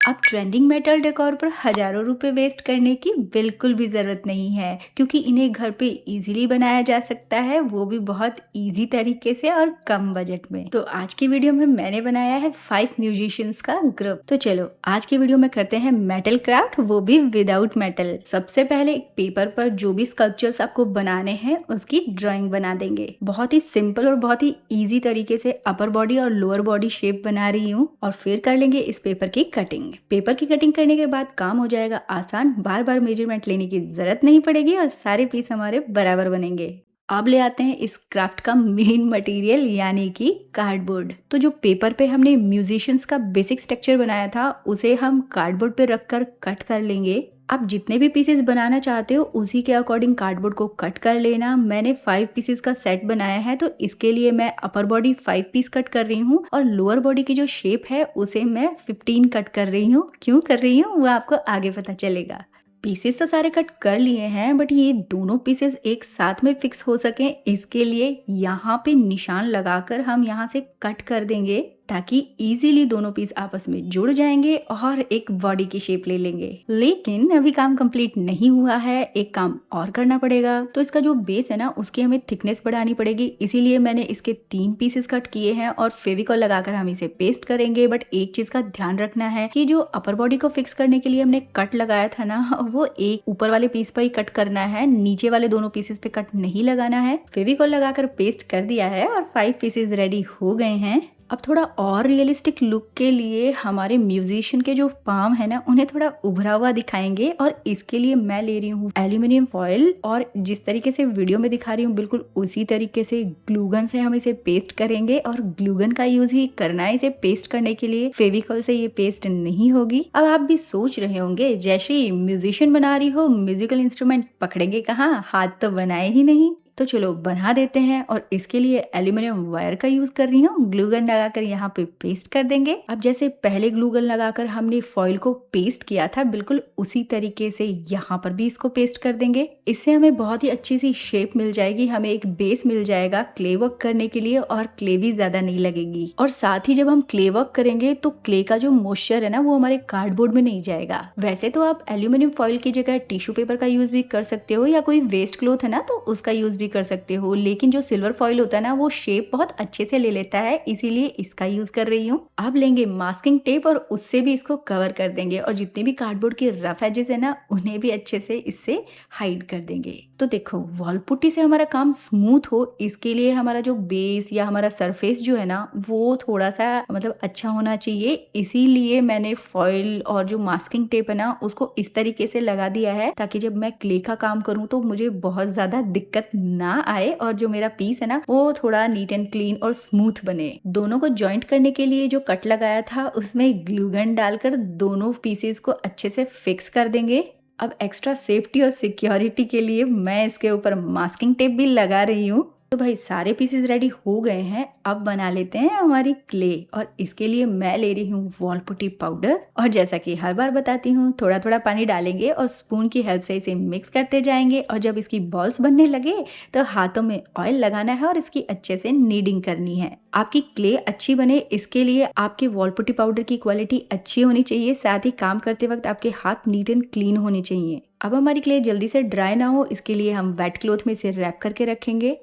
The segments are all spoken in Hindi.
अब ट्रेंडिंग मेटल डेकोर पर हजारों रुपए वेस्ट करने की बिल्कुल भी जरूरत नहीं है, क्योंकि इन्हें घर पे इजीली बनाया जा सकता है, वो भी बहुत इजी तरीके से और कम बजट में। तो आज की वीडियो में मैंने बनाया है 5 म्यूजिशियंस का ग्रुप। तो चलो आज की वीडियो में करते हैं मेटल क्राफ्ट, वो भी विदाउट मेटल। सबसे पहले एक पेपर पर जो भी स्कल्पचर्स आपको बनाने हैं उसकी ड्राइंग बना देंगे। बहुत ही सिंपल और बहुत ही इजी तरीके से अपर बॉडी और लोअर बॉडी शेप बना रही हूँ, और फिर कर लेंगे इस पेपर की कटिंग। पेपर की कटिंग करने के बाद काम हो जाएगा आसान, बार बार मेजरमेंट लेने की जरूरत नहीं पड़ेगी और सारे पीस हमारे बराबर बनेंगे। अब ले आते हैं इस क्राफ्ट का मेन मटेरियल यानी कि कार्डबोर्ड। तो जो पेपर पे हमने म्यूजिशियंस का बेसिक स्ट्रक्चर बनाया था उसे हम कार्डबोर्ड पे रखकर कट कर लेंगे। आप जितने भी पीसेस बनाना चाहते हो उसी के अकॉर्डिंग कार्डबोर्ड को कट कर लेना। मैंने 5 पीसेस का सेट बनाया है, तो इसके लिए मैं अपर बॉडी 5 पीस कट कर रही हूँ और लोअर बॉडी की जो शेप है उसे मैं 15 कट कर रही हूँ। क्यों कर रही हूँ वो आपको आगे पता चलेगा। पीसेस तो सारे कट कर लिए हैं, बट ये दोनों पीसेस एक साथ में फिक्स हो सके इसके लिए यहाँ पे निशान लगाकर हम यहाँ से कट कर देंगे, ताकि इजीली दोनों पीस आपस में जुड़ जाएंगे और एक बॉडी की शेप ले लेंगे। लेकिन अभी काम कंप्लीट नहीं हुआ है, एक काम और करना पड़ेगा। तो इसका जो बेस है ना उसकी हमें थिकनेस बढ़ानी पड़ेगी, इसीलिए मैंने इसके 3 पीसेस कट किए हैं और फेविकॉल लगाकर हम इसे पेस्ट करेंगे। बट एक चीज का ध्यान रखना है कि जो अपर बॉडी को फिक्स करने के लिए हमने कट लगाया था ना, वो एक ऊपर वाले पीस पर ही कट करना है, नीचे वाले दोनों पीसेस पे कट नहीं लगाना है। फेविकॉल लगाकर पेस्ट कर दिया है और 5 पीसेस रेडी हो गए हैं। अब थोड़ा और रियलिस्टिक लुक के लिए हमारे म्यूजिशियन के जो पाम है ना उन्हें थोड़ा उभरा हुआ दिखाएंगे, और इसके लिए मैं ले रही हूँ एल्यूमिनियम फॉइल, और जिस तरीके से वीडियो में दिखा रही हूँ बिल्कुल उसी तरीके से ग्लूगन से हम इसे पेस्ट करेंगे। और ग्लूगन का यूज ही करना है इसे पेस्ट करने के लिए, फेविकॉल से ये पेस्ट नहीं होगी। अब आप भी सोच रहे होंगे जैसे म्यूजिशियन बना रही हो, म्यूजिकल इंस्ट्रूमेंट पकड़ेंगे कहाँ, हाथ तो बनाए ही नहीं। तो चलो बना देते हैं, और इसके लिए एल्यूमिनियम वायर का यूज कर रही हूँ। ग्लू गन लगाकर यहाँ पे पेस्ट कर देंगे। अब जैसे पहले ग्लू गन लगाकर हमने फॉइल को पेस्ट किया था बिल्कुल उसी तरीके से यहाँ पर भी इसको पेस्ट कर देंगे। इससे हमें बहुत ही अच्छी सी शेप मिल जाएगी, हमें एक बेस मिल जाएगा क्ले वर्क करने के लिए, और क्ले भी ज्यादा नहीं लगेगी। और साथ ही जब हम क्ले वर्क करेंगे तो क्ले का जो मॉइस्चर है ना वो हमारे कार्डबोर्ड में नहीं जाएगा। वैसे तो आप एल्यूमिनियम फॉइल की जगह टिश्यू पेपर का यूज भी कर सकते हो, या कोई वेस्ट क्लॉथ है ना तो उसका यूज भी कर सकते हो, लेकिन जो सिल्वर फॉइल होता है ना वो शेप बहुत अच्छे से ले लेता है, इसीलिए इसका यूज कर रही हूँ। अब लेंगे मास्किंग टेप और उससे भी इसको कवर कर देंगे, और जितने भी कार्डबोर्ड के रफ एजेस है ना उन्हें भी अच्छे से इससे हाइड कर देंगे। तो देखो वॉल पुट्टी से हमारा काम स्मूथ हो इसके लिए हमारा जो बेस या हमारा सरफेस जो है ना वो थोड़ा सा मतलब अच्छा होना चाहिए, इसीलिए मैंने फॉइल और जो मास्किंग टेप है ना उसको इस तरीके से लगा दिया है, ताकि जब मैं क्ले का काम करूँ तो मुझे बहुत ज्यादा दिक्कत ना आए और जो मेरा पीस है ना वो थोड़ा नीट एंड क्लीन और स्मूथ बने। दोनों को जॉइंट करने के लिए जो कट लगाया था उसमें ग्लू गन डालकर दोनों पीसेस को अच्छे से फिक्स कर देंगे। अब एक्स्ट्रा सेफ्टी और सिक्योरिटी के लिए मैं इसके ऊपर मास्किंग टेप भी लगा रही हूँ। तो भाई सारे पीसेस रेडी हो गए हैं, अब बना लेते हैं हमारी क्ले। और इसके लिए मैं ले रही हूँ वॉल पुट्टी पाउडर, और जैसा कि हर बार बताती हूँ थोड़ा थोड़ा पानी डालेंगे और स्पून की हेल्प से इसे मिक्स करते जाएंगे, और जब इसकी बॉल्स बनने लगे तो हाथों में ऑयल लगाना है और इसकी अच्छे से नीडिंग करनी है। आपकी क्ले अच्छी बने इसके लिए आपके वॉल पुट्टी पाउडर की क्वालिटी अच्छी होनी चाहिए, साथ ही काम करते वक्त आपके हाथ नीट एंड क्लीन होने चाहिए। अब हमारी क्ले जल्दी से ड्राई ना हो इसके लिए हम वेट क्लॉथ में इसे रैप करके रखेंगे।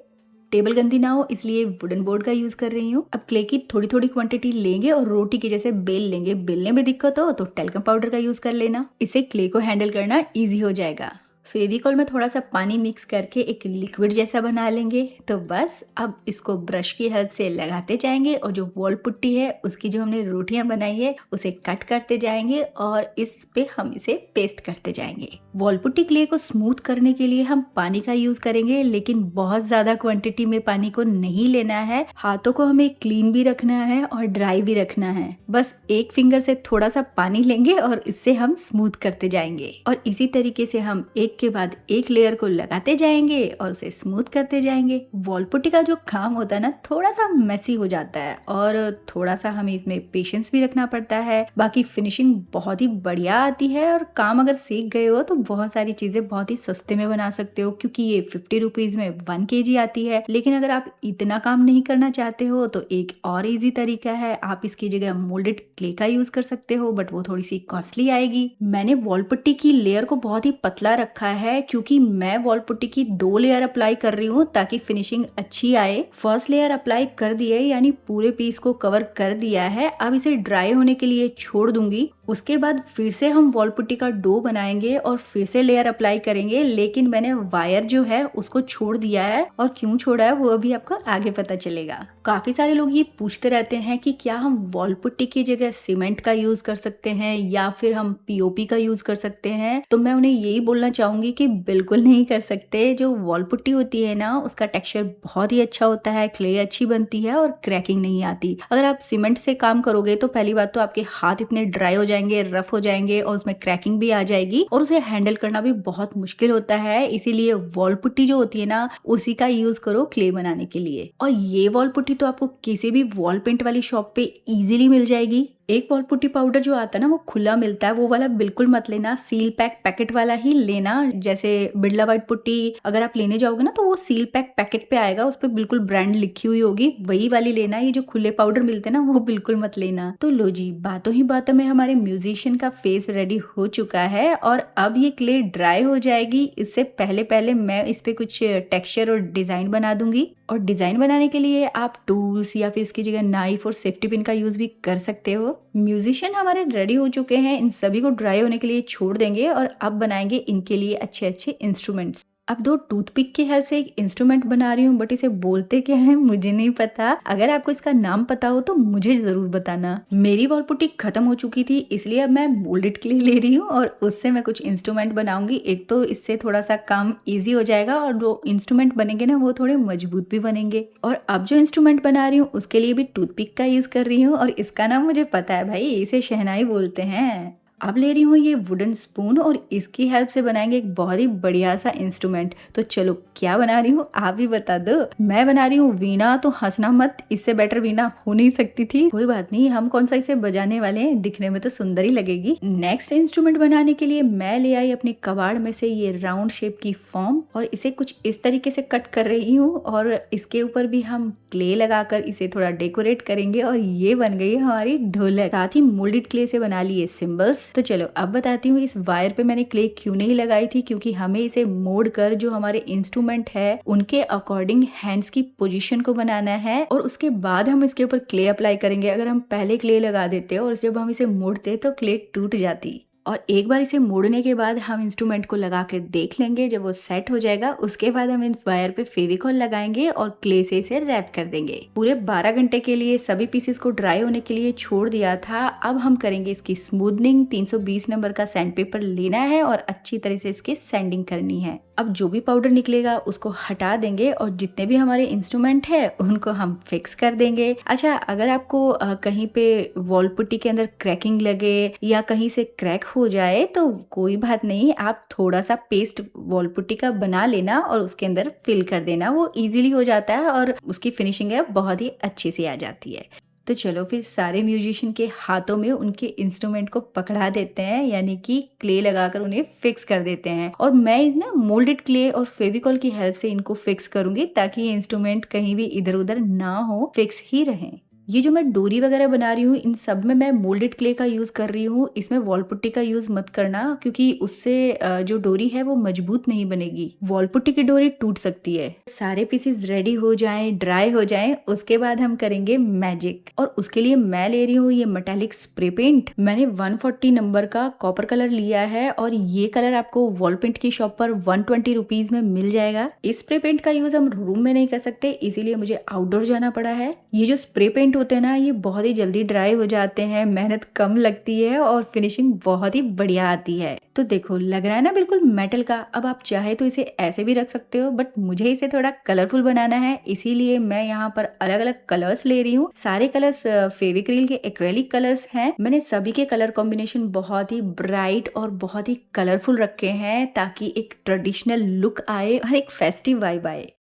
टेबल गंदी ना हो इसलिए वुडन बोर्ड का यूज कर रही हूँ। अब क्ले की थोड़ी थोड़ी क्वांटिटी लेंगे और रोटी के जैसे बेल लेंगे। बेलने में दिक्कत हो तो टेल्कम पाउडर का यूज कर लेना, इससे क्ले को हैंडल करना इजी हो जाएगा। फेविकॉल में थोड़ा सा पानी मिक्स करके एक लिक्विड जैसा बना लेंगे। तो बस अब इसको ब्रश की हेल्प से लगाते जाएंगे, और जो वॉल पुट्टी है उसकी जो हमने रोटियां बनाई है उसे कट करते जाएंगे और इस पे हम इसे पेस्ट करते जाएंगे। वॉल पुट्टी क्ले को स्मूथ करने के लिए हम पानी का यूज करेंगे, लेकिन बहुत ज्यादा क्वांटिटी में पानी को नहीं लेना है। हाथों को हमें क्लीन भी रखना है और ड्राई भी रखना है। बस एक फिंगर से थोड़ा सा पानी लेंगे और इससे हम स्मूथ करते जाएंगे, और इसी तरीके से हम एक एक के बाद एक लेयर को लगाते जाएंगे और उसे स्मूथ करते जाएंगे। वॉल पुट्टी का जो काम होता है ना, थोड़ा सा मेसी हो जाता है और थोड़ा सा हमें इसमें पेशेंस भी रखना पड़ता है। बाकी फिनिशिंग बहुत ही बढ़िया आती है और काम अगर सीख गए हो तो बहुत सारी चीजें बहुत ही सस्ते में बना सकते हो, क्योंकि ये 50 रुपीज में 1 kg आती है। लेकिन अगर आप इतना काम नहीं करना चाहते हो तो एक और इजी तरीका है, आप इसकी जगह मोल्डेड क्ले का यूज कर सकते हो, बट वो थोड़ी सी कॉस्टली आएगी। मैंने वॉल पुट्टी की लेयर को बहुत ही पतला रखा है, क्योंकि मैं वॉल पुट्टी की 2 लेयर अप्लाई कर रही हूँ ताकि फिनिशिंग अच्छी आए। फर्स्ट लेयर अप्लाई कर दिए, यानी पूरे पीस को कवर कर दिया है। अब इसे ड्राई होने के लिए छोड़ दूंगी। उसके बाद फिर से हम वॉल पुट्टी का डो बनाएंगे और फिर से लेयर अप्लाई करेंगे, लेकिन मैंने वायर जो है उसको छोड़ दिया है, और क्यों छोड़ा है वो अभी आपको आगे पता चलेगा। काफी सारे लोग ये पूछते रहते हैं कि क्या हम वॉल पुट्टी की जगह सीमेंट का यूज कर सकते हैं या फिर हम पीओपी का यूज कर सकते हैं। तो मैं उन्हें यही बोलना चाहूंगी कि बिल्कुल नहीं कर सकते। जो वॉल पुट्टी होती है ना, उसका टेक्सचर बहुत ही अच्छा होता है, क्ले अच्छी बनती है और क्रैकिंग नहीं आती। अगर आप सीमेंट से काम करोगे तो पहली बात तो आपके हाथ इतने ड्राई हो जाएंगे, रफ हो जाएंगे और उसमें क्रैकिंग भी आ जाएगी और उसे हैंडल करना भी बहुत मुश्किल होता है। इसीलिए वॉल पुट्टी जो होती है ना, उसी का यूज करो क्ले बनाने के लिए। और ये वॉल पुट्टी तो आपको किसी भी वॉल पेंट वाली शॉप पे इजीली मिल जाएगी। एक वॉल पुट्टी पाउडर जो आता है ना, वो खुला मिलता है, वो वाला बिल्कुल मत लेना, सील पैक पैकेट वाला ही लेना। जैसे बिरला व्हाइट पुट्टी अगर आप लेने जाओगे ना तो वो सील पैक पैकेट पे आएगा, उस पे बिल्कुल ब्रांड लिखी हुई होगी, वही वाली लेना। ये जो खुले पाउडर मिलते हैं ना, वो बिल्कुल मत लेना। तो लो जी, बातों ही बातों में हमारे म्यूजिशियन का फेस रेडी हो चुका है और अब ये क्ले ड्राई हो जाएगी। इससे पहले पहले मैं इस पे कुछ टेक्सचर और डिजाइन बना दूंगी। और डिजाइन बनाने के लिए आप टूल्स या फिर इसकी जगह नाइफ और सेफ्टी पिन का यूज भी कर सकते हो। म्यूजिशियन हमारे रेडी हो चुके हैं, इन सभी को ड्राई होने के लिए छोड़ देंगे और अब बनाएंगे इनके लिए अच्छे अच्छे इंस्ट्रूमेंट्स। अब 2 टूथपिक की हेल्प से एक इंस्ट्रूमेंट बना रही हूँ, बट इसे बोलते क्या है मुझे नहीं पता। अगर आपको इसका नाम पता हो तो मुझे जरूर बताना। मेरी वॉल पुट्टी खत्म हो चुकी थी, इसलिए अब मैं मोल्डेड क्ले ले रही हूँ और उससे मैं कुछ इंस्ट्रूमेंट बनाऊंगी। एक तो इससे थोड़ा सा काम इजी हो जाएगा और जो इंस्ट्रूमेंट बनेंगे ना, वो थोड़े मजबूत भी बनेंगे। और अब जो इंस्ट्रूमेंट बना रही हूँ उसके लिए भी टूथपिक का यूज कर रही हूँ और इसका नाम मुझे पता है भाई, इसे शहनाई बोलते हैं। अब ले रही हूँ ये वुडन स्पून और इसकी हेल्प से बनाएंगे एक बहुत ही बढ़िया सा इंस्ट्रूमेंट। तो चलो, क्या बना रही हूँ आप भी बता दो। मैं बना रही हूँ वीणा। तो हंसना मत, इससे बेटर वीणा हो नहीं सकती थी। कोई बात नहीं, हम कौन सा इसे बजाने वाले हैं, दिखने में तो सुंदर ही लगेगी। नेक्स्ट इंस्ट्रूमेंट बनाने के लिए मैं ले आई अपने कबाड़ में से ये राउंड शेप की फॉर्म और इसे कुछ इस तरीके से कट कर रही हूँ और इसके ऊपर भी हम क्ले लगाकर इसे थोड़ा डेकोरेट करेंगे और ये बन गई हमारी ढोलक। साथ ही मोल्डेड क्ले से बना लिए सिंबल्स। तो चलो अब बताती हूँ इस वायर पे मैंने क्ले क्यों नहीं लगाई थी, क्योंकि हमें इसे मोड़ कर जो हमारे इंस्ट्रूमेंट है उनके अकॉर्डिंग हैंड्स की पोजीशन को बनाना है और उसके बाद हम इसके ऊपर क्ले अप्लाई करेंगे। अगर हम पहले क्ले लगा देते और जब हम इसे मोड़ते तो क्ले टूट जाती। और एक बार इसे मोड़ने के बाद हम इंस्ट्रूमेंट को लगा कर देख लेंगे। जब वो सेट हो जाएगा उसके बाद हम इन वायर पे फेविकॉल लगाएंगे और क्ले से इसे रैप कर देंगे। पूरे 12 घंटे के लिए सभी पीसेस को ड्राई होने के लिए छोड़ दिया था। अब हम करेंगे इसकी स्मूदनिंग। 320 नंबर का सैंड पेपर लेना है और अच्छी तरह से इसकी सैंडिंग करनी है। अब जो भी पाउडर निकलेगा उसको हटा देंगे और जितने भी हमारे इंस्ट्रूमेंट है उनको हम फिक्स कर देंगे। अच्छा, अगर आपको कहीं पे वॉल पुट्टी के अंदर क्रैकिंग लगे या कहीं से क्रैक हो जाए तो कोई बात नहीं, आप थोड़ा सा पेस्ट वॉल पुट्टी का बना लेना और उसके अंदर फिल कर देना। वो इजीली हो जाता है और उसकी फिनिशिंग है बहुत ही अच्छी सी आ जाती है। तो चलो फिर सारे म्यूजिशियन के हाथों में उनके इंस्ट्रूमेंट को पकड़ा देते हैं, यानी कि क्ले लगाकर उन्हें फिक्स कर देते हैं। और मैं ना मोल्डेड क्ले और फेविकॉल की हेल्प से इनको फिक्स करूंगी ताकि ये इंस्ट्रूमेंट कहीं भी इधर उधर ना हो, फिक्स ही रहें। ये जो मैं डोरी वगैरह बना रही हूँ इन सब में मैं मोल्डेड क्ले का यूज कर रही हूँ। इसमें वॉल पुट्टी का यूज मत करना, क्योंकि उससे जो डोरी है वो मजबूत नहीं बनेगी। वॉल पुट्टी की डोरी टूट सकती है। सारे पीसेस रेडी हो जाएं, ड्राई हो जाएं, उसके बाद हम करेंगे मैजिक। और उसके लिए मैं ले रही हूँ ये मेटालिक स्प्रे पेंट। मैंने 140 नंबर का कॉपर कलर लिया है और ये कलर आपको वॉल पेंट की शॉप पर 120 रुपीज में मिल जाएगा। इस स्प्रे पेंट का यूज हम रूम में नहीं कर सकते, इसीलिए मुझे आउटडोर जाना पड़ा है। ये जो स्प्रे पेंट इंग्रेडिएंट होते हैं ना, ये बहुत ही जल्दी ड्राई हो जाते हैं, मेहनत कम लगती है और फिनिशिंग बहुत ही बढ़िया आती है। तो देखो लग रहा है ना बिल्कुल मेटल का। अब आप चाहे तो इसे ऐसे भी रख सकते हो, बट मुझे इसे थोड़ा कलरफुल बनाना है, इसीलिए मैं यहाँ पर अलग अलग कलर्स ले रही हूँ। सारे कलर्स फेविक्रिल के एक्रेलिक कलर्स हैं। मैंने सभी के कलर कॉम्बिनेशन बहुत ही ब्राइट और बहुत ही कलरफुल रखे हैं, ताकि एक ट्रेडिशनल लुक आए और एक फेस्टिव वाइब आए।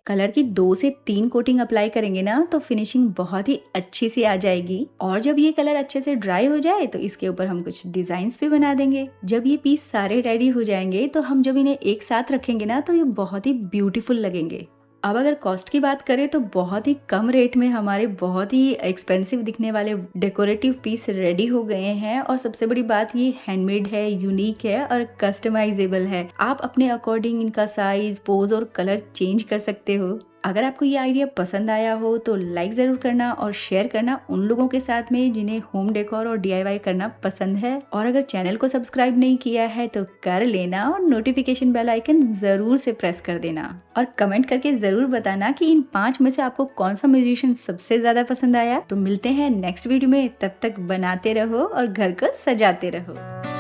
कलर की 2 से 3 कोटिंग अप्लाई करेंगे ना, तो फिनिशिंग बहुत ही अच्छी सी आ जाएगी। और जब ये कलर अच्छे से ड्राई हो जाए तो इसके ऊपर हम कुछ डिजाइन्स भी बना देंगे। जब ये पीस सारे रेडी हो जाएंगे तो हम जब इन्हें एक साथ रखेंगे ना, तो ये बहुत ही ब्यूटीफुल लगेंगे। अब अगर कॉस्ट की बात करें तो बहुत ही कम रेट में हमारे बहुत ही एक्सपेंसिव दिखने वाले डेकोरेटिव पीस रेडी हो गए हैं। और सबसे बड़ी बात, ये हैंडमेड है, यूनिक है और कस्टमाइजेबल है। आप अपने अकॉर्डिंग इनका साइज, पोज और कलर चेंज कर सकते हो। अगर आपको ये आइडिया पसंद आया हो तो लाइक ज़रूर करना और शेयर करना उन लोगों के साथ में जिन्हें होम डेकोर और DIY करना पसंद है। और अगर चैनल को सब्सक्राइब नहीं किया है तो कर लेना और नोटिफिकेशन बेल आइकन ज़रूर से प्रेस कर देना। और कमेंट करके ज़रूर बताना कि इन 5 में से आपको कौन सा म्यूजिशियन सबसे ज़्यादा पसंद आया। तो मिलते हैं नेक्स्ट वीडियो में, तब तक बनाते रहो और घर को सजाते रहो।